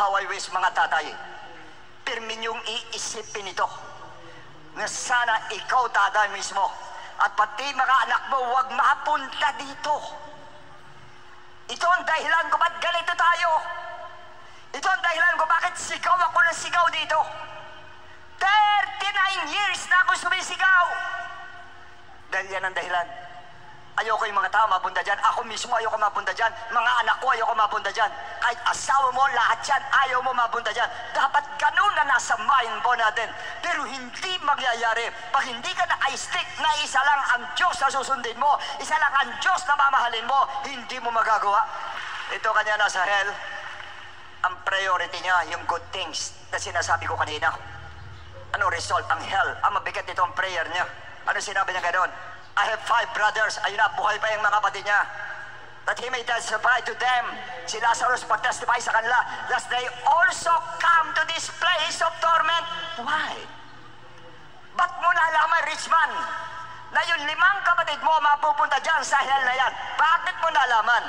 how I wish mga tatay, pirmin yung iisipin ito, na sana ikaw tatay mismo, at pati mga anak mo, huwag mapunta dito. Ito ang dahilan ko ba't ganito tayo. Ito ang dahilan ko bakit sigaw ako ng sigaw dito. 39 years na ako sumisigaw. Dahil yan ang dahilan. Ayoko yung mga tao mapunta dyan. Ako mismo ayoko mapunta dyan. Mga anak ko ayoko mapunta dyan. Kahit asawa mo, lahat yan, ayaw mo mapunta dyan. Dapat ganun na nasa mind po natin. Pero hindi magyayari. Pag hindi ka naka-stick na isa lang ang Diyos na susundin mo, isa lang ang Diyos na mamahalin mo, hindi mo magagawa. Ito kanya nasa hell. Ang priority niya, yung good things na sinasabi ko kanina. Ano result? Ang hell. Ang mabigat nito ang prayer niya. Ano sinabi niya gano'n? I have 5 brothers. Ayun na, buhay pa yung mga kapatid niya. That he may testify to them. Si Lazarus pag-testify sa kanila. That they also come to this place of torment. Why? Ba't mo nalaman, rich man, na yung 5 kapatid mo mapupunta dyan sa hell na yan? Bakit mo nalaman?